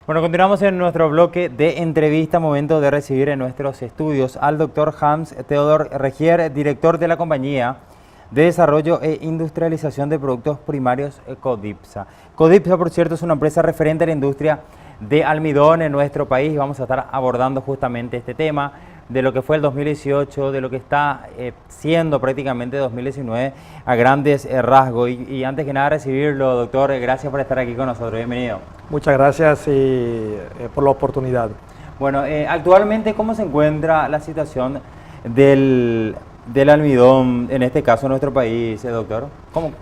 Bueno, continuamos en nuestro bloque de entrevista, momento de recibir en nuestros estudios al doctor Hans Theodor Regier, director de la compañía de desarrollo e industrialización de productos primarios Codipsa. Codipsa, por cierto, es una empresa referente a la industria de almidón en nuestro país. Vamos a estar abordando justamente este tema de lo que fue el 2018, de lo que está siendo prácticamente 2019 a grandes rasgos. Y antes que nada recibirlo, doctor, gracias por estar aquí con nosotros. Bienvenido. Muchas gracias por la oportunidad. Bueno, actualmente, ¿cómo se encuentra la situación del almidón, en este caso en nuestro país, doctor?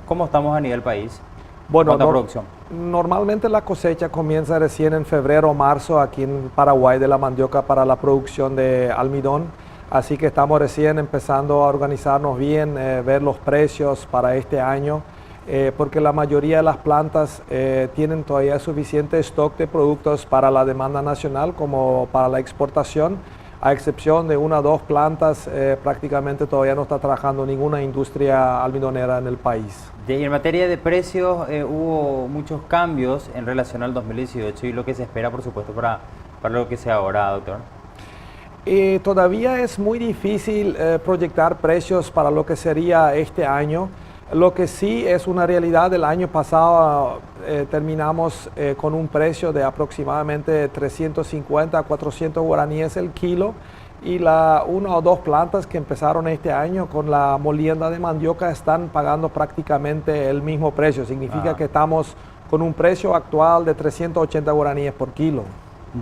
¿Cómo estamos a nivel país? Bueno, producción. Normalmente la cosecha comienza recién en febrero o marzo aquí en Paraguay de la mandioca para la producción de almidón. Así que estamos recién empezando a organizarnos bien, ver los precios para este año, porque la mayoría de las plantas tienen todavía suficiente stock de productos para la demanda nacional como para la exportación. A excepción de una o dos plantas, prácticamente todavía no está trabajando ninguna industria almidonera en el país. Y en materia de precios, hubo muchos cambios en relación al 2018 y lo que se espera, por supuesto, para lo que sea ahora, doctor. Todavía es muy difícil proyectar precios para lo que sería este año. Lo que sí es una realidad, el año pasado terminamos con un precio de aproximadamente 350 a 400 guaraníes el kilo, y una o dos plantas que empezaron este año con la molienda de mandioca están pagando prácticamente el mismo precio. Significa que estamos con un precio actual de 380 guaraníes por kilo.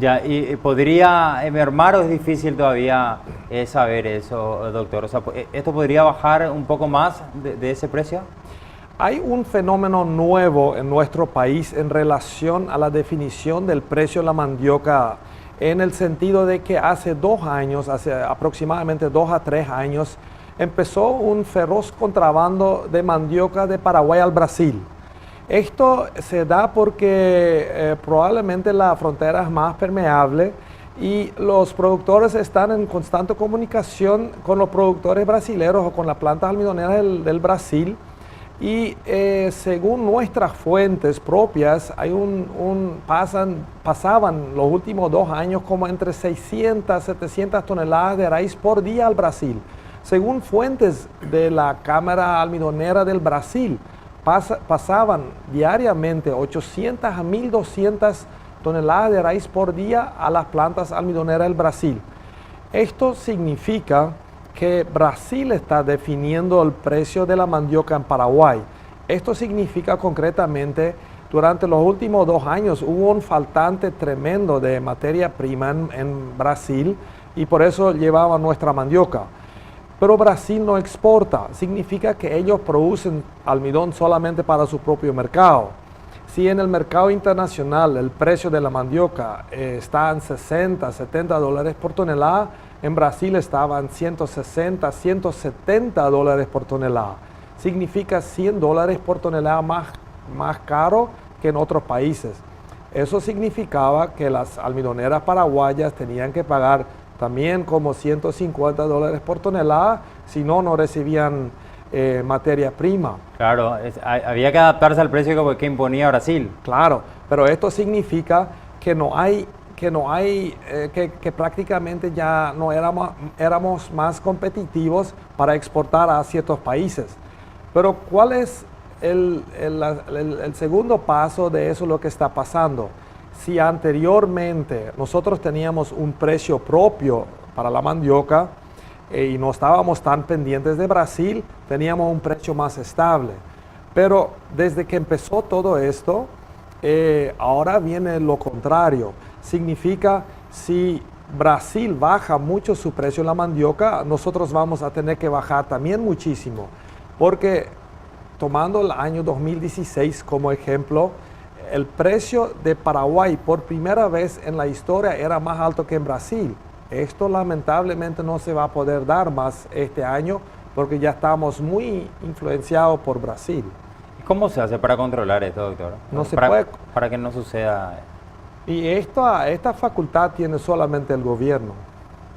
Ya, ¿y podría mermar o es difícil todavía saber eso, doctor? O sea, ¿esto podría bajar un poco más de ese precio? Hay un fenómeno nuevo en nuestro país en relación a la definición del precio de la mandioca, en el sentido de que hace 2 años, hace aproximadamente 2 a 3 años, empezó un feroz contrabando de mandioca de Paraguay al Brasil. Esto se da porque probablemente la frontera es más permeable y los productores están en constante comunicación con los productores brasileños o con las plantas almidoneras del Brasil. Y según nuestras fuentes propias, pasaban los últimos 2 años como entre 600 a 700 toneladas de raíz por día al Brasil. Según fuentes de la Cámara Almidonera del Brasil, pasaban diariamente 800 a 1200 toneladas de raíz por día a las plantas almidoneras del Brasil. Esto significa que Brasil está definiendo el precio de la mandioca en Paraguay. Esto significa concretamente, durante los últimos 2 años hubo un faltante tremendo de materia prima en Brasil y por eso llevaban nuestra mandioca. Pero Brasil no exporta, significa que ellos producen almidón solamente para su propio mercado. Si en el mercado internacional el precio de la mandioca está en 60, 70 dólares por tonelada, en Brasil estaban 160, 170 dólares por tonelada. Significa 100 dólares por tonelada más caro que en otros países. Eso significaba que las almidoneras paraguayas tenían que pagar también como 150 dólares por tonelada, si no, no recibían materia prima. Claro, había que adaptarse al precio que imponía Brasil. Claro, pero esto significa que prácticamente ya no éramos más competitivos para exportar a ciertos países. Pero ¿cuál es el segundo paso de eso, lo que está pasando? Si anteriormente nosotros teníamos un precio propio para la mandioca y no estábamos tan pendientes de Brasil, teníamos un precio más estable. Pero desde que empezó todo esto, ahora viene lo contrario. Significa, si Brasil baja mucho su precio en la mandioca, nosotros vamos a tener que bajar también muchísimo. Porque tomando el año 2016 como ejemplo, el precio de Paraguay por primera vez en la historia era más alto que en Brasil. Esto lamentablemente no se va a poder dar más este año porque ya estamos muy influenciados por Brasil. ¿Y cómo se hace para controlar esto, doctor? No se puede. Para que no suceda. Y esta facultad tiene solamente el gobierno.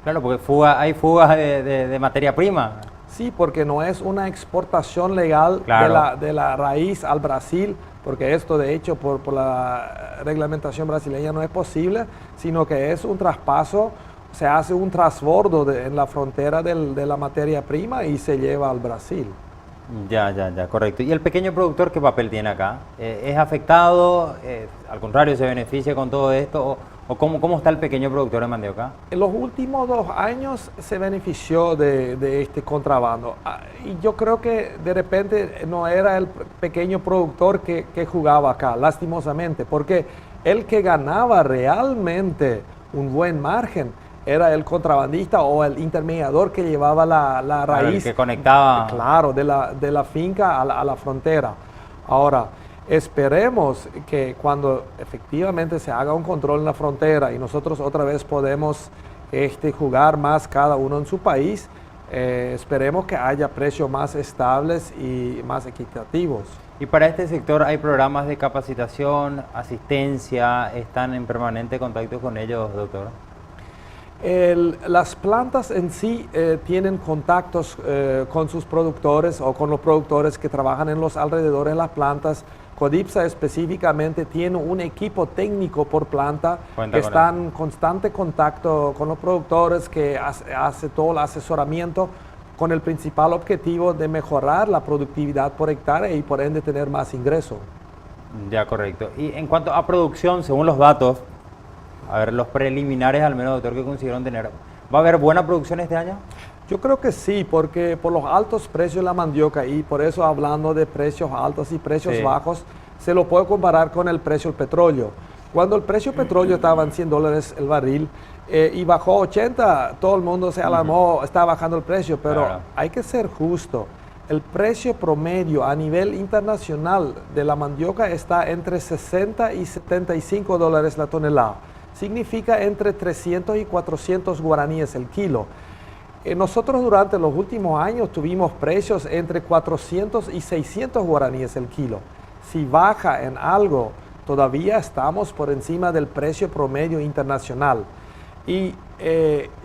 Claro, porque hay fugas de materia prima. Sí, porque no es una exportación legal, claro, de la raíz al Brasil. porque esto de hecho por la reglamentación brasileña no es posible, sino que es un traspaso, se hace un transbordo en la frontera de la materia prima y se lleva al Brasil. Ya, correcto. ¿Y el pequeño productor qué papel tiene acá? ¿Es afectado? ¿Al contrario, se beneficia con todo esto? ¿O cómo está el pequeño productor de mandioca? En los últimos 2 años se benefició de este contrabando. Y yo creo que de repente no era el pequeño productor que jugaba acá, lastimosamente, porque el que ganaba realmente un buen margen era el contrabandista o el intermediador que llevaba la raíz. El que conectaba. Claro, de la finca a la frontera. Ahora, esperemos que cuando efectivamente se haga un control en la frontera y nosotros otra vez podemos jugar más cada uno en su país, esperemos que haya precios más estables y más equitativos. ¿Y para este sector hay programas de capacitación, asistencia? ¿Están en permanente contacto con ellos, doctor? Las plantas en sí tienen contactos con sus productores o con los productores que trabajan en los alrededores de las plantas. Codipsa específicamente tiene un equipo técnico por planta que está en constante contacto con los productores, que hace todo el asesoramiento con el principal objetivo de mejorar la productividad por hectárea y por ende tener más ingreso. Ya, correcto. Y en cuanto a producción, según los datos, a ver, los preliminares al menos, doctor, que consiguieron tener, ¿va a haber buena producción este año? Yo creo que sí, porque por los altos precios de la mandioca y por eso hablando de precios altos y precios bajos, se lo puede comparar con el precio del petróleo. Cuando el precio del petróleo estaba en $100 el barril y bajó a 80, todo el mundo se alarmó, está bajando el precio, pero hay que ser justo. El precio promedio a nivel internacional de la mandioca está entre 60 y $75 la tonelada. Significa entre 300 y 400 guaraníes el kilo. Nosotros durante los últimos años tuvimos precios entre 400 y 600 guaraníes el kilo. Si baja en algo, todavía estamos por encima del precio promedio internacional. Y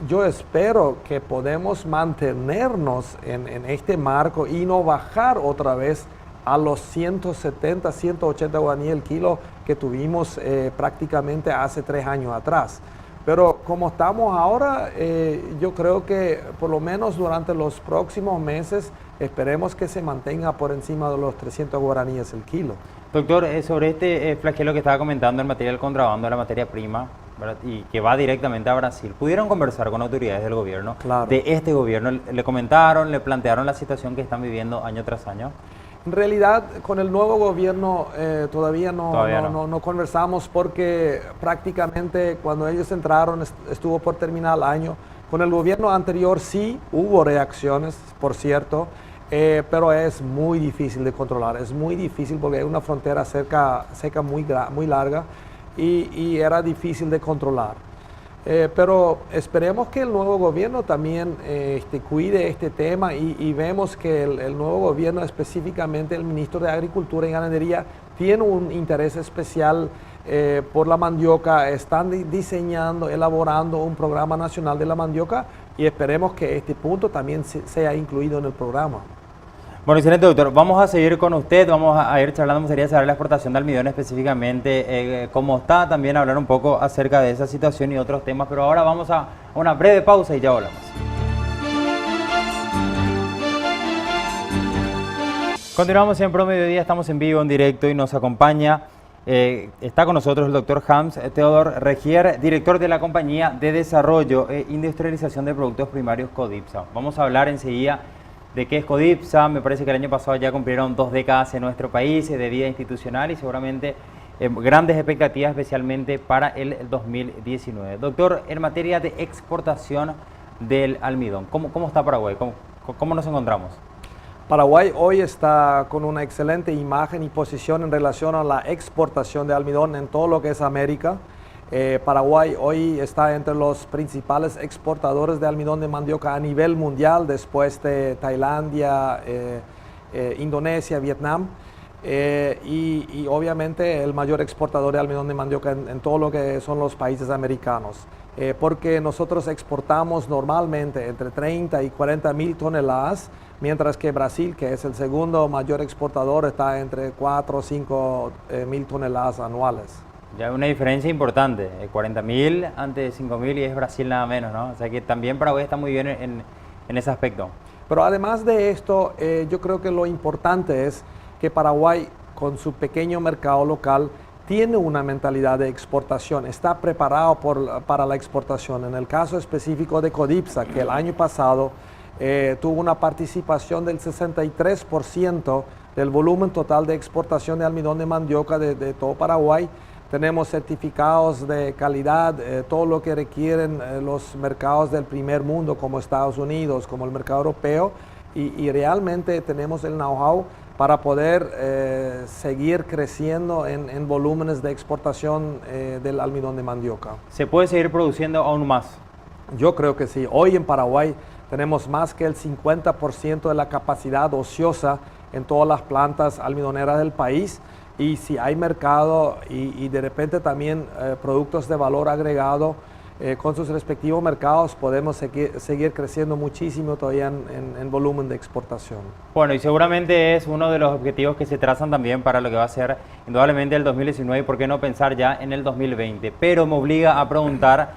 yo espero que podemos mantenernos en este marco y no bajar otra vez a los 170, 180 guaraníes el kilo que tuvimos prácticamente hace 3 años atrás. Pero como estamos ahora, yo creo que por lo menos durante los próximos meses esperemos que se mantenga por encima de los 300 guaraníes el kilo. Doctor, sobre este flagelo que estaba comentando, el material contrabando de la materia prima, ¿verdad?, y que va directamente a Brasil, ¿pudieron conversar con autoridades del gobierno? Claro. De este gobierno, ¿le comentaron, le plantearon la situación que están viviendo año tras año? En realidad, con el nuevo gobierno todavía no conversamos, porque prácticamente cuando ellos entraron estuvo por terminar el año. Con el gobierno anterior sí hubo reacciones, por cierto, pero es muy difícil de controlar. Es muy difícil porque hay una frontera seca muy larga y era difícil de controlar. Pero esperemos que el nuevo gobierno también cuide este tema y vemos que el nuevo gobierno, específicamente el ministro de Agricultura y Ganadería, tiene un interés especial por la mandioca. Están diseñando, elaborando un programa nacional de la mandioca y esperemos que este punto también sea incluido en el programa. Bueno, excelente, doctor. Vamos a seguir con usted, vamos a ir charlando, me gustaría saber la exportación de almidón específicamente, cómo está, también hablar un poco acerca de esa situación y otros temas, pero ahora vamos a una breve pausa y ya volvemos. Continuamos en Pro Mediodía, estamos en vivo, en directo y nos acompaña, está con nosotros el doctor Hans Theodor Regier, director de la Compañía de Desarrollo e Industrialización de Productos Primarios Codipsa. Vamos a hablar enseguida de qué es Codipsa. Me parece que el año pasado ya cumplieron 2 décadas en nuestro país de vida institucional y seguramente grandes expectativas especialmente para el 2019. Doctor, en materia de exportación del almidón, ¿cómo está Paraguay? ¿Cómo nos encontramos? Paraguay hoy está con una excelente imagen y posición en relación a la exportación de almidón en todo lo que es América. Paraguay hoy está entre los principales exportadores de almidón de mandioca a nivel mundial, después de Tailandia, Indonesia, Vietnam, y obviamente el mayor exportador de almidón de mandioca en todo lo que son los países americanos. porque nosotros exportamos normalmente entre 30 y 40 mil toneladas, mientras que Brasil, que es el segundo mayor exportador, está entre 4 o 5 mil toneladas anuales. Ya hay una diferencia importante, 40.000 ante 5.000 y es Brasil nada menos, ¿no? O sea que también Paraguay está muy bien en ese aspecto. Pero además de esto, yo creo que lo importante es que Paraguay, con su pequeño mercado local, tiene una mentalidad de exportación, está preparado para la exportación. En el caso específico de Codipsa, que el año pasado tuvo una participación del 63% del volumen total de exportación de almidón de mandioca de todo Paraguay. Tenemos certificados de calidad, todo lo que requieren los mercados del primer mundo, como Estados Unidos, como el mercado europeo, y realmente tenemos el know-how para poder seguir creciendo en volúmenes de exportación del almidón de mandioca. ¿Se puede seguir produciendo aún más? Yo creo que sí. Hoy en Paraguay tenemos más que el 50% de la capacidad ociosa en todas las plantas almidoneras del país. Y si hay mercado y de repente también productos de valor agregado con sus respectivos mercados, podemos seguir creciendo muchísimo todavía en volumen de exportación. Bueno, y seguramente es uno de los objetivos que se trazan también para lo que va a ser indudablemente el 2019 y por qué no pensar ya en el 2020. Pero me obliga a preguntar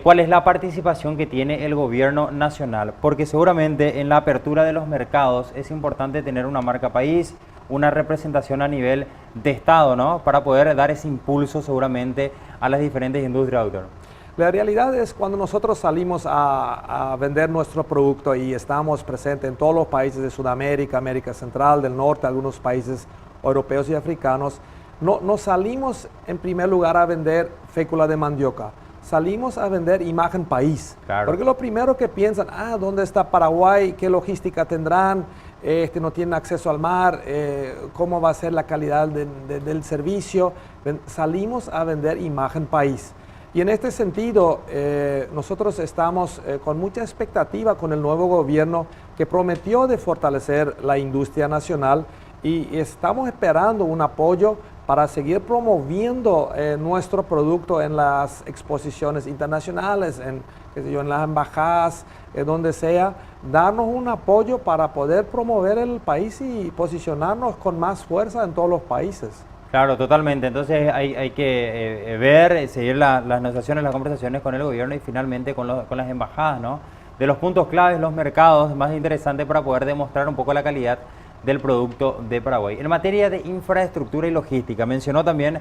cuál es la participación que tiene el gobierno nacional, porque seguramente en la apertura de los mercados es importante tener una marca país, una representación a nivel de Estado, ¿no? Para poder dar ese impulso seguramente a las diferentes industrias, doctor. La realidad es cuando nosotros salimos a vender nuestro producto y estamos presentes en todos los países de Sudamérica, América Central, del Norte, algunos países europeos y africanos, no salimos en primer lugar a vender fécula de mandioca. Salimos a vender imagen país. Claro. Porque lo primero que piensan, ¿dónde está Paraguay? ¿Qué logística tendrán? No tienen acceso al mar, ¿cómo va a ser la calidad del servicio? Salimos a vender imagen país. Y en este sentido, nosotros estamos con mucha expectativa con el nuevo gobierno que prometió de fortalecer la industria nacional y estamos esperando un apoyo para seguir promoviendo nuestro producto en las exposiciones internacionales, en las embajadas, donde sea, darnos un apoyo para poder promover el país y posicionarnos con más fuerza en todos los países. Claro, totalmente. Entonces hay que ver, seguir las negociaciones, las conversaciones con el gobierno y finalmente con las embajadas, ¿no? De los puntos claves, los mercados más interesantes para poder demostrar un poco la calidad del producto de Paraguay. En materia de infraestructura y logística, mencionó también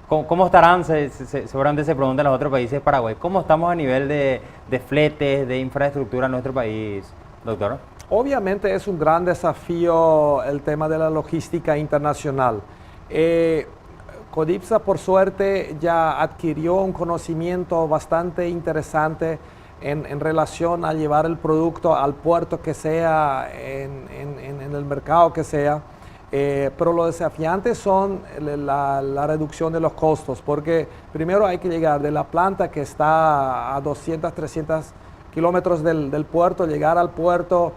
cómo estarán, seguramente se preguntan los otros países de Paraguay, ¿cómo estamos a nivel de fletes, de infraestructura en nuestro país, doctor? Obviamente es un gran desafío el tema de la logística internacional. Codipsa, por suerte, ya adquirió un conocimiento bastante interesante en relación a llevar el producto al puerto que sea, en el mercado que sea. Pero lo desafiante son la reducción de los costos, porque primero hay que llegar de la planta que está a 200, 300 kilómetros del puerto, llegar al puerto,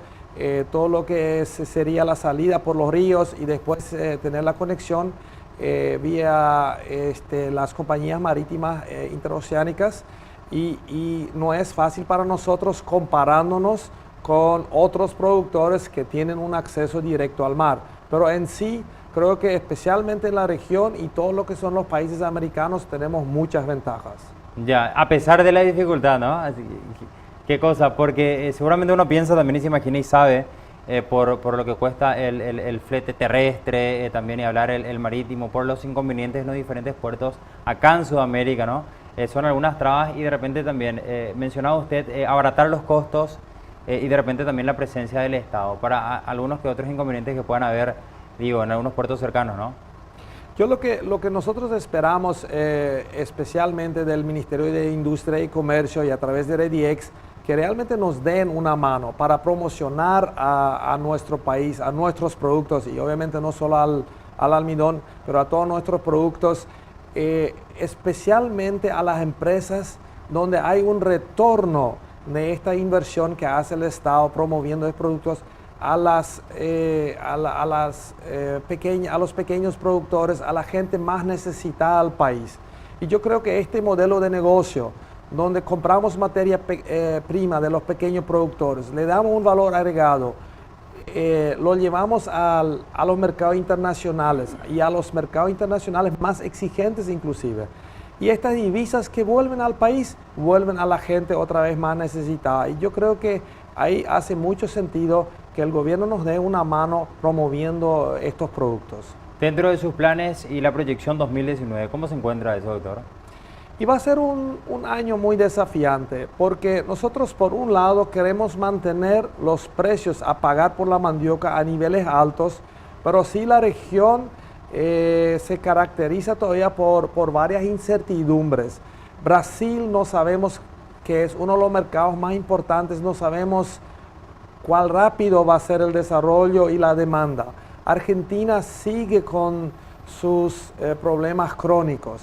todo lo que sería la salida por los ríos y después tener la conexión vía las compañías marítimas interoceánicas y no es fácil para nosotros comparándonos con otros productores que tienen un acceso directo al mar, pero en sí creo que especialmente en la región y todo lo que son los países americanos tenemos muchas ventajas. Ya, a pesar de la dificultad, ¿no? ¿Qué cosa? Porque seguramente uno piensa también y se imagina y sabe por lo que cuesta el flete terrestre, también y hablar el marítimo, por los inconvenientes en los diferentes puertos acá en Sudamérica, ¿no? Son algunas trabas y de repente también, mencionaba usted, abaratar los costos y de repente también la presencia del Estado para algunos que otros inconvenientes que puedan haber, digo, en algunos puertos cercanos, ¿no? Yo lo que nosotros esperamos, especialmente del Ministerio de Industria y Comercio y a través de REDIEX, que realmente nos den una mano para promocionar a nuestro país, a nuestros productos y obviamente no solo al almidón, pero a todos nuestros productos, especialmente a las empresas donde hay un retorno de esta inversión que hace el Estado promoviendo los productos a los pequeños productores, a la gente más necesitada del país. Y yo creo que este modelo de negocio, donde compramos materia prima de los pequeños productores, le damos un valor agregado, lo llevamos a los mercados internacionales y a los mercados internacionales más exigentes inclusive. Y estas divisas que vuelven al país, vuelven a la gente otra vez más necesitada. Y yo creo que ahí hace mucho sentido que el gobierno nos dé una mano promoviendo estos productos. Dentro de sus planes y la proyección 2019, ¿cómo se encuentra eso, doctor? Y va a ser un año muy desafiante porque nosotros por un lado queremos mantener los precios a pagar por la mandioca a niveles altos, pero sí la región se caracteriza todavía por varias incertidumbres. Brasil no sabemos que es uno de los mercados más importantes, no sabemos cuál rápido va a ser el desarrollo y la demanda. Argentina sigue con sus problemas crónicos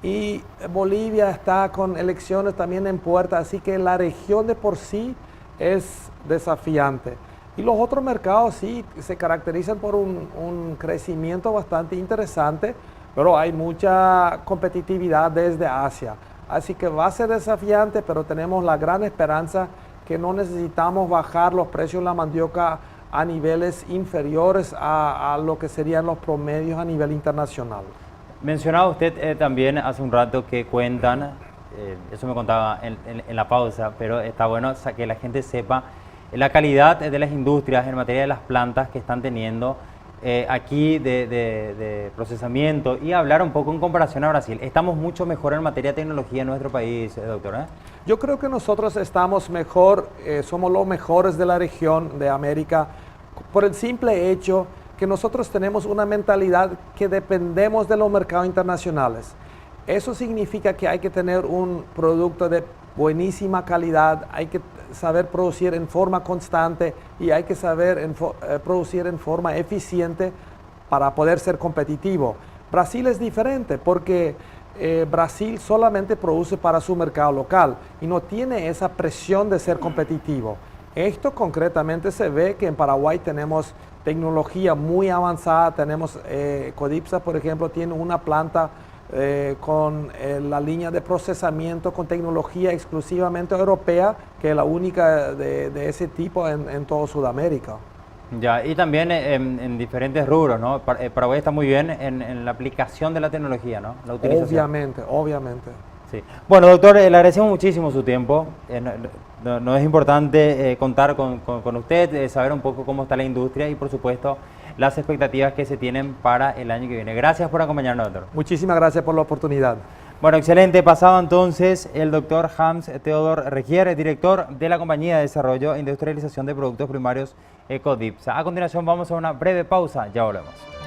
y Bolivia está con elecciones también en puerta, así que la región de por sí es desafiante. Y los otros mercados sí se caracterizan por un crecimiento bastante interesante, pero hay mucha competitividad desde Asia. Así que va a ser desafiante, pero tenemos la gran esperanza que no necesitamos bajar los precios de la mandioca a niveles inferiores a lo que serían los promedios a nivel internacional. Mencionaba usted también hace un rato que cuentan, eso me contaba en la pausa, pero está bueno que la gente sepa la calidad de las industrias en materia de las plantas que están teniendo aquí de procesamiento y hablar un poco en comparación a Brasil. ¿Estamos mucho mejor en materia de tecnología en nuestro país, doctor? Yo creo que nosotros estamos mejor, somos los mejores de la región de América por el simple hecho que nosotros tenemos una mentalidad que dependemos de los mercados internacionales. Eso significa que hay que tener un producto de buenísima calidad, hay que saber producir en forma constante y hay que saber producir en forma eficiente para poder ser competitivo. Brasil es diferente porque Brasil solamente produce para su mercado local y no tiene esa presión de ser competitivo. Esto concretamente se ve que en Paraguay tenemos tecnología muy avanzada, tenemos Codipsa, por ejemplo, tiene una planta con la línea de procesamiento con tecnología exclusivamente europea, que es la única de ese tipo en toda Sudamérica. Ya, y también en diferentes rubros, ¿no? Paraguay está muy bien en la aplicación de la tecnología, ¿no? La utilización. Obviamente. Sí. Bueno, doctor, le agradecemos muchísimo su tiempo. No es importante contar con usted, saber un poco cómo está la industria y, por supuesto, las expectativas que se tienen para el año que viene. Gracias por acompañarnos, doctor. Muchísimas gracias por la oportunidad. Bueno, excelente. Pasaba entonces el doctor Hans Theodor Regier, director de la Compañía de Desarrollo e Industrialización de Productos Primarios Codipsa. A continuación vamos a una breve pausa, ya volvemos.